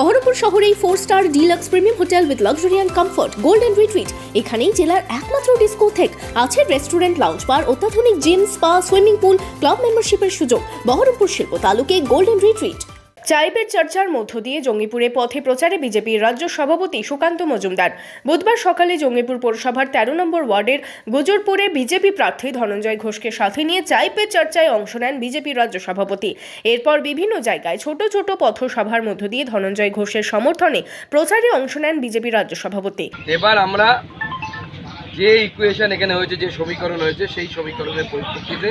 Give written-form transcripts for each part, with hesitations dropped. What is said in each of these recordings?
বহরমপুর শহরেই 4-স্টার deluxe premium hotel with luxury and comfort golden retreat. এখানেই জেলার একমাত্র ডিস্কোথেক, আছে রেস্টুরেন্ট, লাউঞ্জ বার, অত্যাধুনিক gym, spa, swimming pool, club মেম্বারশিপের সুযোগ। বহরমপুর শিল্প তালুকে গোল্ডেন রিট্রিট। চাইপের চর্চার মধ্য দিয়ে জঙ্গিপুরে পথে প্রচারে বিজেপির রাজ্য সভাপতি সুকান্ত মজুমদার। বুধবার সকালে জঙ্গিপুর পৌরসভার 13 নম্বর ওয়ার্ডের গুজরপুরে বিজেপি প্রার্থী ধনঞ্জয় ঘোষকে সাথে নিয়ে চাইপের চর্চায় অংশ নেন বিজেপির রাজ্য সভাপতি। এরপর বিভিন্ন জায়গায় ছোট ছোট পথসভার মধ্য দিয়ে ধনঞ্জয় ঘোষের সমর্থনে প্রচারে অংশ নেন বিজেপির রাজ্য সভাপতি। এবার আমরা যে ইকুয়েশন এখানে হয়েছে, যে সমীকরণ হয়েছে, সেই সমীকরণের পরিপ্রেক্ষিতে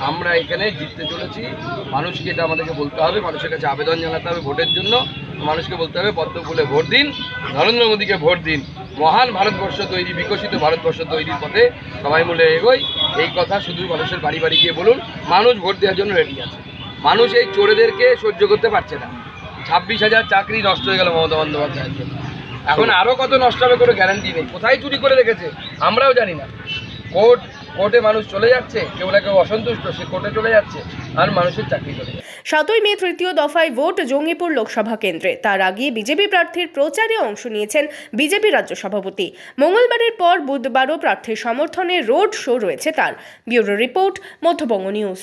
আমরা এখানে জিততে চলেছি। মানুষকে এটা আমাদেরকে বলতে হবে, মানুষের কাছে আবেদন জানাতে হবে ভোটের জন্য। মানুষকে বলতে হবে পদ্ম ফুলে ভোট দিন, নরেন্দ্র মোদীকে ভোট দিন। মহান ভারতবর্ষ তৈরি, বিকশিত ভারতবর্ষ তৈরির পথে সবাই মিলে এগোই। এই কথা শুধু মানুষের বাড়ি বাড়ি গিয়ে বলুন, মানুষ ভোট দেওয়ার জন্য রেডি আছে। মানুষ এই চোরেদেরকে সহ্য করতে পারছে না। 26,000 চাকরি নষ্ট হয়ে গেল মমতা বন্দ্যোপাধ্যায়ের জন্য। এখন আরও কত নষ্ট হবে কোনো গ্যারান্টি নেই। কোথায় চুরি করে রেখেছে আমরাও জানি না। কোর্টে মানুষ চলে যাচ্ছে, কেউ না কেউ অসন্তুষ্ট, সে কোর্টে চলে যাচ্ছে, আর মানুষের চাকরি চলে যাচ্ছে। 7ই মে তৃতীয় দফায় ভোট জঙ্গিপুর লোকসভা কেন্দ্রে। তার আগে বিজেপি প্রার্থীর প্রচারে অংশ নিয়েছেন বিজেপি রাজ্য সভাপতি। মঙ্গলবারের পর বুধবারও প্রার্থীর সমর্থনে রোড শো রয়েছে তার। Bureau report, Madhyabanga news.